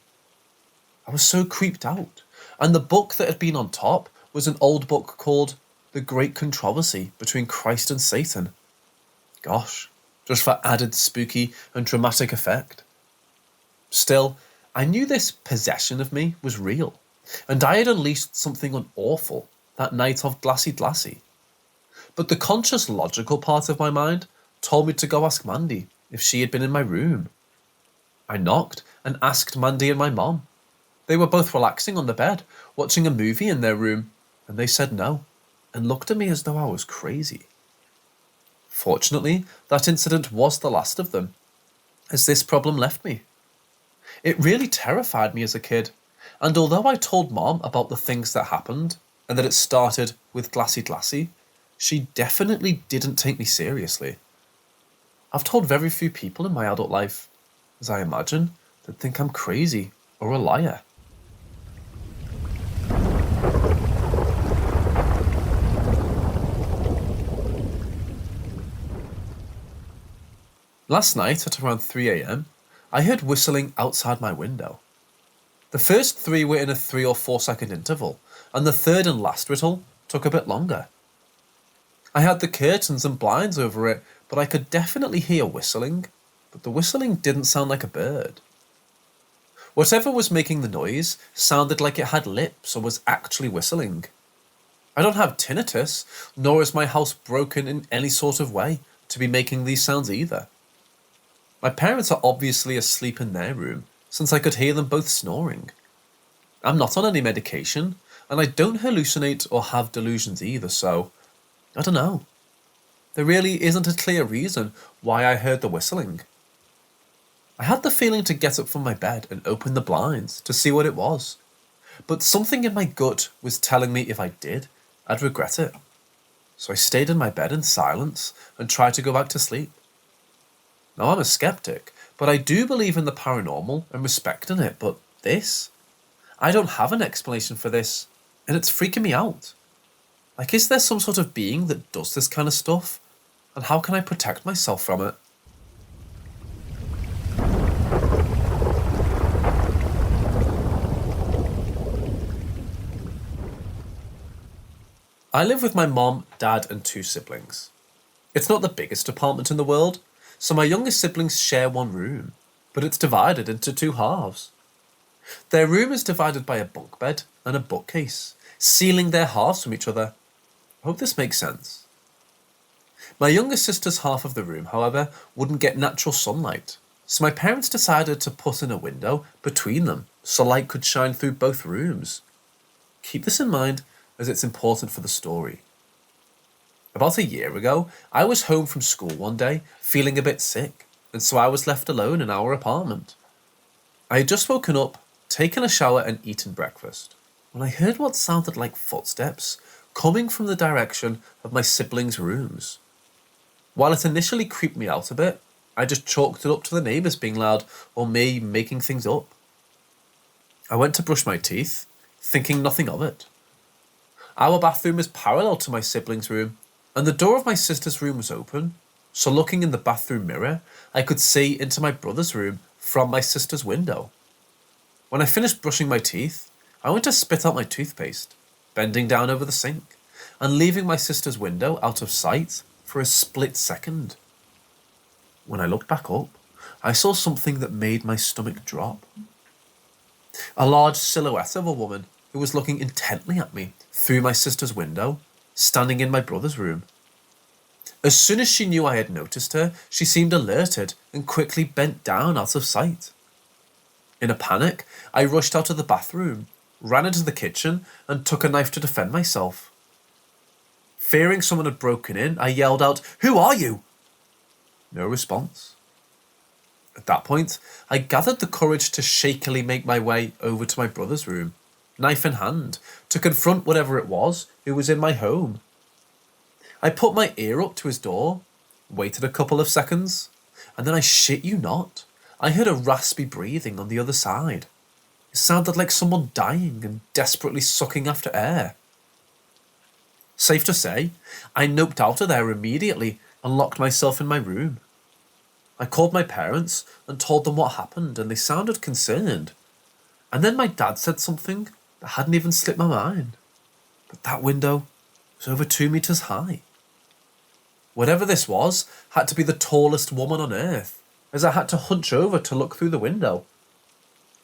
I was so creeped out, and the book that had been on top was an old book called The Great Controversy Between Christ and Satan. Gosh, just for added spooky and dramatic effect. Still, I knew this possession of me was real, and I had unleashed something awful that night of Glassy. But the conscious logical part of my mind told me to go ask Mandy if she had been in my room. I knocked and asked Mandy and my mom. They were both relaxing on the bed, watching a movie in their room, and they said no, and looked at me as though I was crazy. Fortunately, that incident was the last of them, as this problem left me. It really terrified me as a kid, and although I told Mom about the things that happened, and that it started with Glassy, she definitely didn't take me seriously. I've told very few people in my adult life, as I imagine, that think I'm crazy or a liar. Last night at around 3 a.m, I heard whistling outside my window. The first three were in a 3 or 4 second interval, and the third and last whistle took a bit longer. I had the curtains and blinds over it, but I could definitely hear whistling, but the whistling didn't sound like a bird. Whatever was making the noise sounded like it had lips or was actually whistling. I don't have tinnitus, nor is my house broken in any sort of way to be making these sounds either. My parents are obviously asleep in their room, since I could hear them both snoring. I'm not on any medication, and I don't hallucinate or have delusions either, so I don't know. There really isn't a clear reason why I heard the whistling. I had the feeling to get up from my bed and open the blinds to see what it was, but something in my gut was telling me if I did, I'd regret it. So I stayed in my bed in silence and tried to go back to sleep. Now, I'm a skeptic, but I do believe in the paranormal and respect in it, but this? I don't have an explanation for this, and it's freaking me out. Like, is there some sort of being that does this kind of stuff? And how can I protect myself from it? I live with my mom, dad, and 2 siblings. It's not the biggest apartment in the world, so my youngest siblings share one room, but it's divided into 2 halves. Their room is divided by a bunk bed and a bookcase, sealing their halves from each other. I hope this makes sense. My younger sister's half of the room, however, wouldn't get natural sunlight, so my parents decided to put in a window between them so light could shine through both rooms. Keep this in mind as it's important for the story. About a year ago, I was home from school one day feeling a bit sick, and so I was left alone in our apartment. I had just woken up, taken a shower and eaten breakfast, when I heard what sounded like footsteps coming from the direction of my siblings' rooms. While it initially creeped me out a bit, I just chalked it up to the neighbours being loud or me making things up. I went to brush my teeth, thinking nothing of it. Our bathroom is parallel to my siblings' room, and the door of my sister's room was open, so looking in the bathroom mirror, I could see into my brother's room from my sister's window. When I finished brushing my teeth, I went to spit out my toothpaste, bending down over the sink, and leaving my sister's window out of sight for a split second. When I looked back up, I saw something that made my stomach drop. A large silhouette of a woman who was looking intently at me through my sister's window, standing in my brother's room. As soon as she knew I had noticed her, she seemed alerted and quickly bent down out of sight. In a panic, I rushed out of the bathroom, ran into the kitchen, and took a knife to defend myself. Fearing someone had broken in, I yelled out, "Who are you?" No response. At that point, I gathered the courage to shakily make my way over to my brother's room, knife in hand, to confront whatever it was who was in my home. I put my ear up to his door, waited a couple of seconds, and then I shit you not, I heard a raspy breathing on the other side. It sounded like someone dying and desperately sucking after air. Safe to say, I noped out of there immediately and locked myself in my room. I called my parents and told them what happened, and they sounded concerned. And then my dad said something that hadn't even slipped my mind. But that window was over 2 meters high. Whatever this was had to be the tallest woman on earth, as I had to hunch over to look through the window.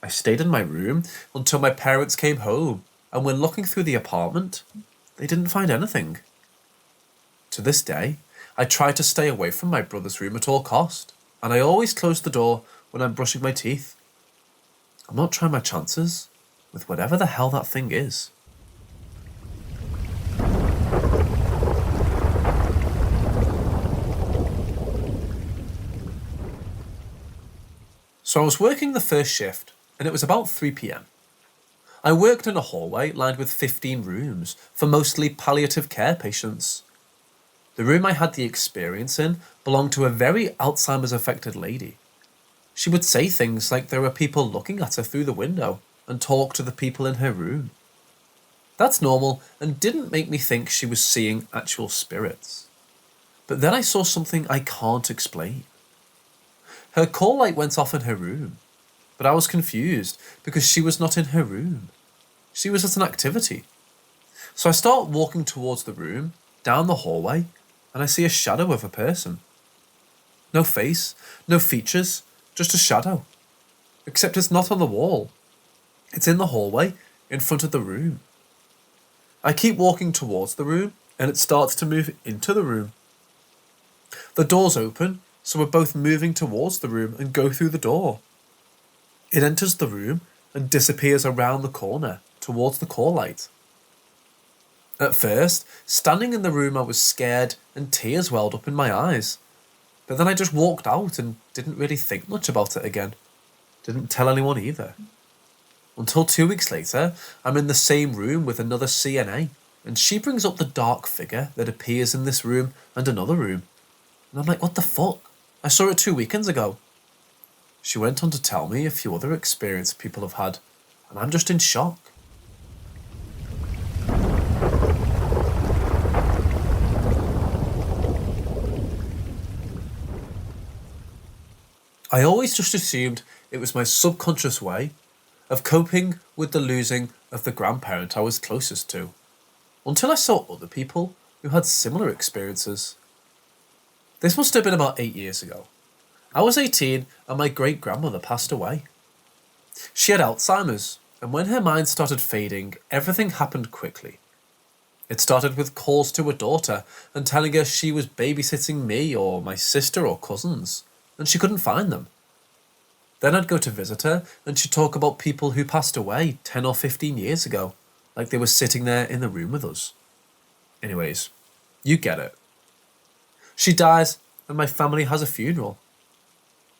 I stayed in my room until my parents came home, and when looking through the apartment, they didn't find anything. To this day, I try to stay away from my brother's room at all cost, and I always close the door when I'm brushing my teeth. I'm not trying my chances with whatever the hell that thing is. So I was working the first shift, and it was about 3 p.m. I worked in a hallway lined with 15 rooms for mostly palliative care patients. The room I had the experience in belonged to a very Alzheimer's affected lady. She would say things like there were people looking at her through the window and talk to the people in her room. That's normal and didn't make me think she was seeing actual spirits. But then I saw something I can't explain. Her call light went off in her room, but I was confused because she was not in her room. She was at an activity. So I start walking towards the room, down the hallway, and I see a shadow of a person. No face, no features, just a shadow. Except it's not on the wall. It's in the hallway, in front of the room. I keep walking towards the room, and it starts to move into the room. The door's open, so we're both moving towards the room and go through the door. It enters the room and disappears around the corner, towards the call light. At first, standing in the room, I was scared and tears welled up in my eyes. But then I just walked out and didn't really think much about it again. Didn't tell anyone either. Until 2 weeks later, I'm in the same room with another CNA, and she brings up the dark figure that appears in this room and another room. And I'm like, what the fuck? I saw it 2 weekends ago. She went on to tell me a few other experiences people have had, and I'm just in shock. I always just assumed it was my subconscious way of coping with the losing of the grandparent I was closest to, until I saw other people who had similar experiences. This must have been about 8 years ago. I was 18 and my great-grandmother passed away. She had Alzheimer's, and when her mind started fading, everything happened quickly. It started with calls to her daughter and telling her she was babysitting me or my sister or cousins, and she couldn't find them. Then I'd go to visit her and she'd talk about people who passed away 10 or 15 years ago, like they were sitting there in the room with us. Anyways, you get it. She dies and my family has a funeral.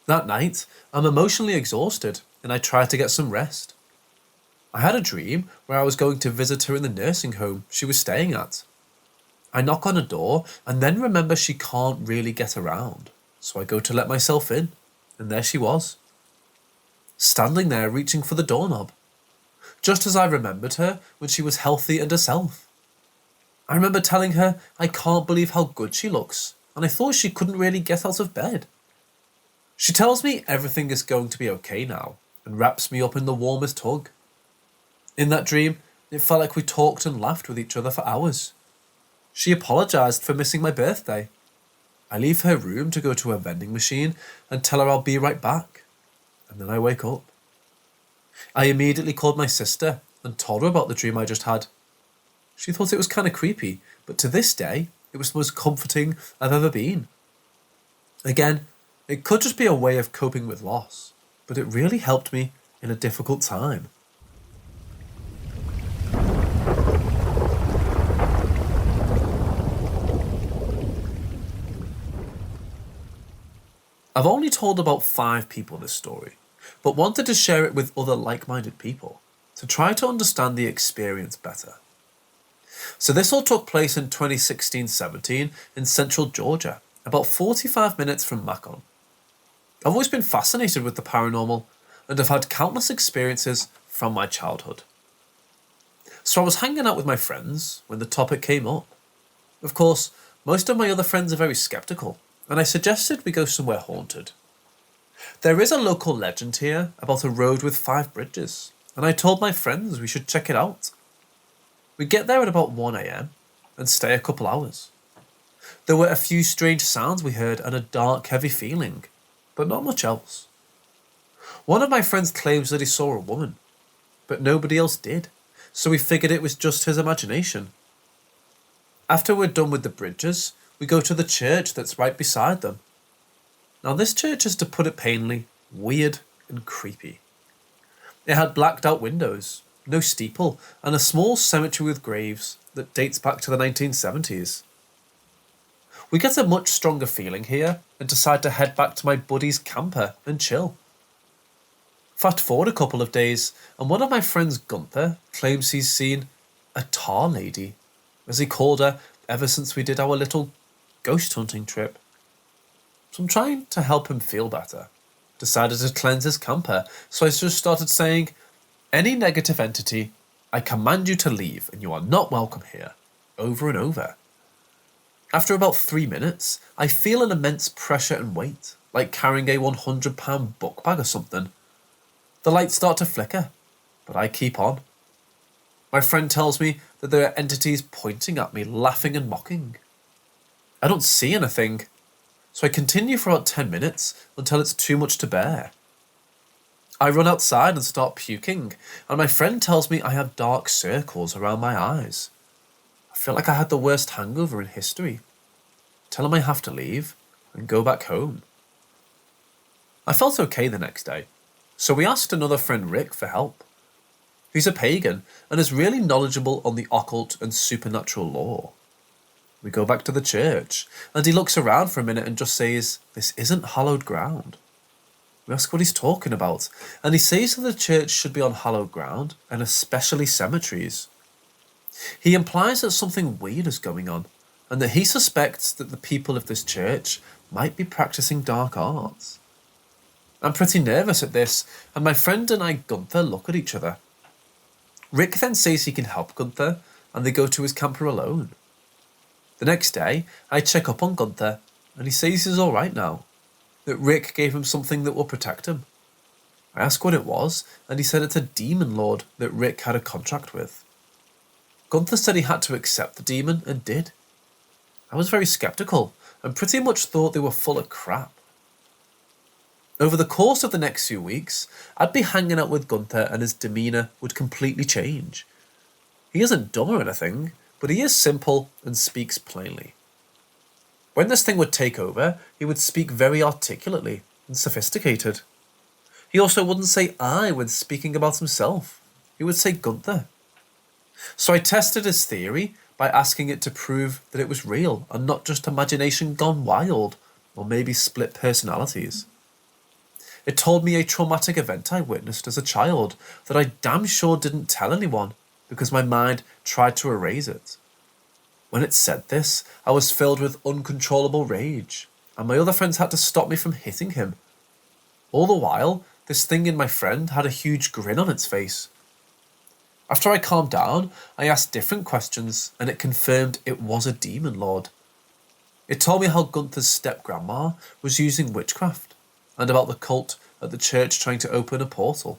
That night, I'm emotionally exhausted and I try to get some rest. I had a dream where I was going to visit her in the nursing home she was staying at. I knock on a door and then remember she can't really get around, so I go to let myself in, and there she was, standing there reaching for the doorknob, just as I remembered her when she was healthy and herself. I remember telling her I can't believe how good she looks, and I thought she couldn't really get out of bed. She tells me everything is going to be okay now, and wraps me up in the warmest hug. In that dream, it felt like we talked and laughed with each other for hours. She apologised for missing my birthday. I leave her room to go to a vending machine and tell her I'll be right back, and then I wake up. I immediately called my sister and told her about the dream I just had. She thought it was kind of creepy, but to this day, it was the most comforting I've ever been. Again, it could just be a way of coping with loss, but it really helped me in a difficult time. I've only told about 5 people this story, but wanted to share it with other like-minded people to try to understand the experience better. So this all took place in 2016-17 in central Georgia, about 45 minutes from Macon. I've always been fascinated with the paranormal and have had countless experiences from my childhood. So I was hanging out with my friends when the topic came up. Of course, most of my other friends are very skeptical, and I suggested we go somewhere haunted. There is a local legend here about a road with 5 bridges, and I told my friends we should check it out. We get there at about 1 a.m. and stay a couple hours. There were a few strange sounds we heard and a dark, heavy feeling, but not much else. One of my friends claims that he saw a woman, but nobody else did, so we figured it was just his imagination. After we're done with the bridges, we go to the church that's right beside them. Now this church is, to put it plainly, weird and creepy. It had blacked out windows, no steeple, and a small cemetery with graves that dates back to the 1970s. We get a much stronger feeling here and decide to head back to my buddy's camper and chill. Fast forward a couple of days, and one of my friends, Gunther, claims he's seen a tar lady, as he called her, ever since we did our little ghost hunting trip. So I'm trying to help him feel better. Decided to cleanse his camper, so I just started saying, "Any negative entity, I command you to leave and you are not welcome here," over and over. After about 3 minutes, I feel an immense pressure and weight, like carrying a 100-pound book bag or something. The lights start to flicker, but I keep on. My friend tells me that there are entities pointing at me, laughing and mocking. I don't see anything, so I continue for about 10 minutes until it's too much to bear. I run outside and start puking, and my friend tells me I have dark circles around my eyes. I feel like I had the worst hangover in history. Tell him I have to leave and go back home. I felt okay the next day, so we asked another friend, Rick, for help. He's a pagan and is really knowledgeable on the occult and supernatural lore. We go back to the church, and he looks around for a minute and just says, "This isn't hallowed ground." We ask what he's talking about, and he says that the church should be on hallowed ground, and especially cemeteries. He implies that something weird is going on, and that he suspects that the people of this church might be practicing dark arts. I'm pretty nervous at this, and my friend and I, Gunther, look at each other. Rick then says he can help Gunther, and they go to his camper alone. The next day, I check up on Gunther, and he says he's alright now, that Rick gave him something that will protect him. I ask what it was, and he said it's a demon lord that Rick had a contract with. Gunther said he had to accept the demon, and did. I was very skeptical, and pretty much thought they were full of crap. Over the course of the next few weeks, I'd be hanging out with Gunther and his demeanour would completely change. He isn't dumb or anything, but he is simple and speaks plainly. When this thing would take over, he would speak very articulately and sophisticated. He also wouldn't say "I" when speaking about himself. He would say "Gunther." So I tested his theory by asking it to prove that it was real and not just imagination gone wild, or maybe split personalities. It told me a traumatic event I witnessed as a child that I damn sure didn't tell anyone because my mind tried to erase it. When it said this, I was filled with uncontrollable rage, and my other friends had to stop me from hitting him. All the while, this thing in my friend had a huge grin on its face. After I calmed down, I asked different questions, and it confirmed it was a demon lord. It told me how Gunther's step-grandma was using witchcraft, and about the cult at the church trying to open a portal.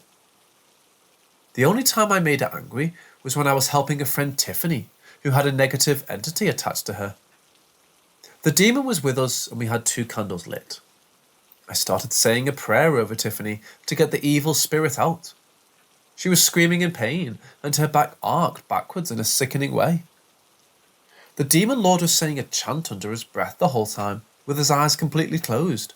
The only time I made it angry was when I was helping a friend Tiffany, who had a negative entity attached to her. The demon was with us and we had 2 candles lit. I started saying a prayer over Tiffany to get the evil spirit out. She was screaming in pain and her back arced backwards in a sickening way. The demon lord was saying a chant under his breath the whole time, with his eyes completely closed.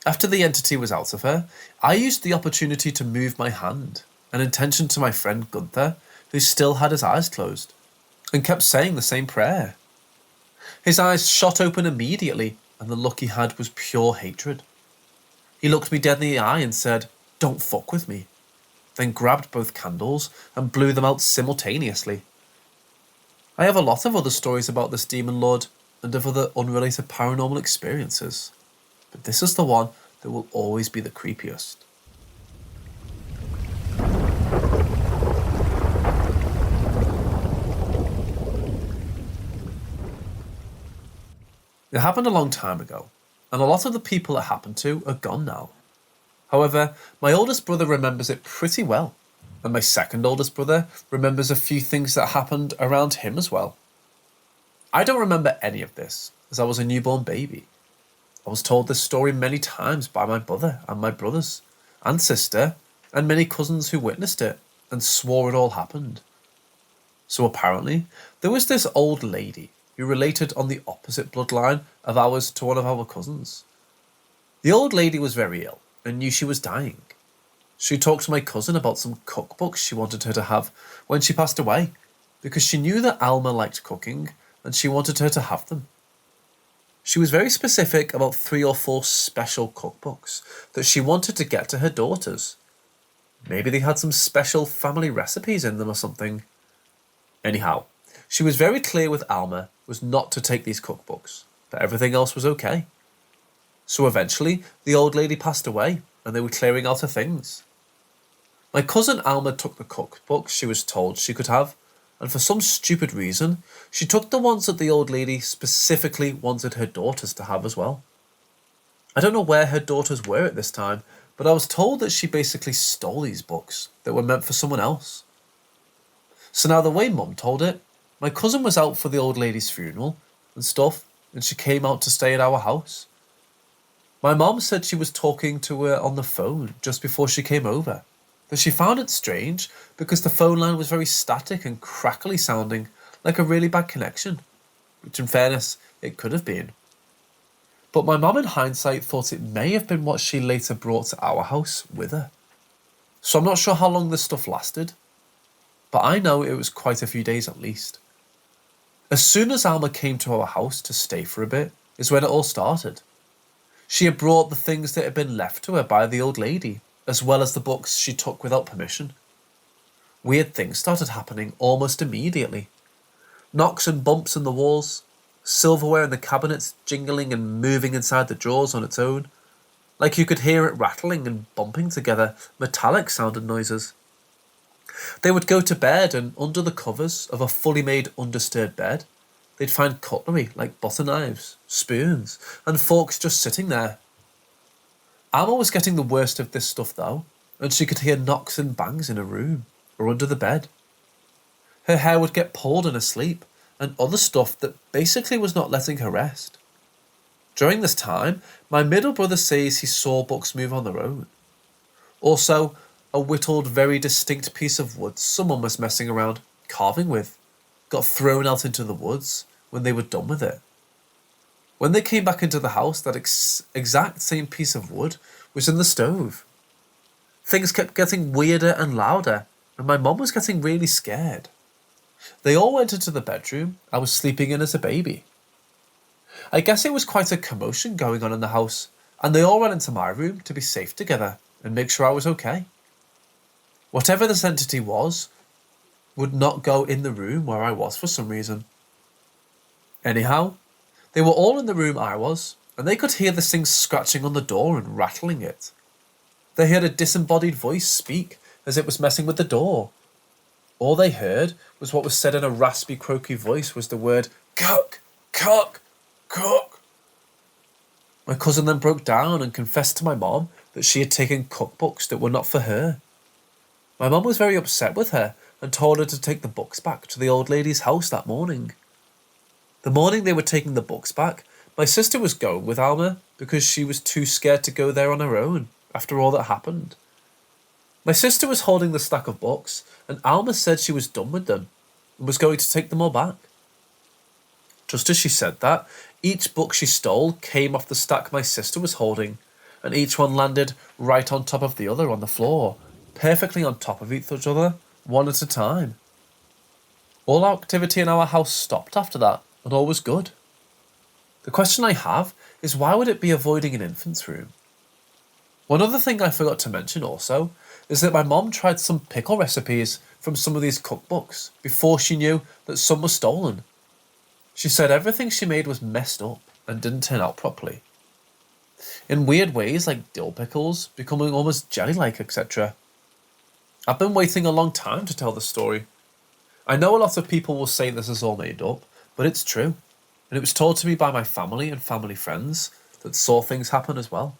After the entity was out of her, I used the opportunity to move my hand, an intention to my friend Gunther, who still had his eyes closed, and kept saying the same prayer. His eyes shot open immediately, and the look he had was pure hatred. He looked me dead in the eye and said, "Don't fuck with me," then grabbed both candles and blew them out simultaneously. I have a lot of other stories about this demon lord and of other unrelated paranormal experiences, but this is the one that will always be the creepiest. It happened a long time ago, and a lot of the people it happened to are gone now. However, my oldest brother remembers it pretty well, and my second oldest brother remembers a few things that happened around him as well. I don't remember any of this, as I was a newborn baby. I was told this story many times by my brother and my brothers, and sister, and many cousins who witnessed it, and swore it all happened. So apparently, there was this old lady who related on the opposite bloodline of ours to one of our cousins. The old lady was very ill, and knew she was dying. She talked to my cousin about some cookbooks she wanted her to have when she passed away, because she knew that Alma liked cooking, and she wanted her to have them. She was very specific about 3 or 4 special cookbooks that she wanted to get to her daughters. Maybe they had some special family recipes in them or something. Anyhow, she was very clear with Alma was not to take these cookbooks, but everything else was okay. So eventually, the old lady passed away, and they were clearing out her things. My cousin Alma took the cookbooks she was told she could have, and for some stupid reason, she took the ones that the old lady specifically wanted her daughters to have as well. I don't know where her daughters were at this time, but I was told that she basically stole these books that were meant for someone else. So now the way Mum told it, my cousin was out for the old lady's funeral and stuff, and she came out to stay at our house. My mom said she was talking to her on the phone just before she came over, that she found it strange because the phone line was very static and crackly sounding, like a really bad connection, which in fairness, it could have been. But my mom in hindsight thought it may have been what she later brought to our house with her. So I'm not sure how long this stuff lasted, but I know it was quite a few days at least. As soon as Alma came to our house to stay for a bit is when it all started. She had brought the things that had been left to her by the old lady, as well as the books she took without permission. Weird things started happening almost immediately. Knocks and bumps in the walls, silverware in the cabinets jingling and moving inside the drawers on its own, like you could hear it rattling and bumping together, metallic sounded noises. They would go to bed, and under the covers of a fully made undisturbed bed, they'd find cutlery like butter knives, spoons, and forks just sitting there. Alma was getting the worst of this stuff though, and she could hear knocks and bangs in her room or under the bed. Her hair would get pulled in her sleep, and other stuff that basically was not letting her rest. During this time, my middle brother says he saw books move on their own. Also, a whittled, very distinct piece of wood someone was messing around, carving with, got thrown out into the woods when they were done with it. When they came back into the house, that exact same piece of wood was in the stove. Things kept getting weirder and louder, and my mum was getting really scared. They all went into the bedroom I was sleeping in as a baby. I guess it was quite a commotion going on in the house, and they all ran into my room to be safe together and make sure I was okay. Whatever this entity was would not go in the room where I was for some reason. Anyhow, they were all in the room I was, and they could hear this thing scratching on the door and rattling it. They heard a disembodied voice speak as it was messing with the door. All they heard was what was said in a raspy, croaky voice was the word, "Cook, cook, cook." My cousin then broke down and confessed to my mom that she had taken cookbooks that were not for her. My mom was very upset with her and told her to take the books back to the old lady's house that morning. The morning they were taking the books back, my sister was going with Alma because she was too scared to go there on her own after all that happened. My sister was holding the stack of books, and Alma said she was done with them and was going to take them all back. Just as she said that, each book she stole came off the stack my sister was holding, and each one landed right on top of the other on the floor, perfectly on top of each other, one at a time. All activity in our house stopped after that, and all was good. The question I have is, why would it be avoiding an infant's room? One other thing I forgot to mention also is that my mom tried some pickle recipes from some of these cookbooks before she knew that some were stolen. She said everything she made was messed up and didn't turn out properly. In weird ways like dill pickles, becoming almost jelly-like, etc. I've been waiting a long time to tell this story. I know a lot of people will say this is all made up, but it's true. And it was told to me by my family and family friends that saw things happen as well.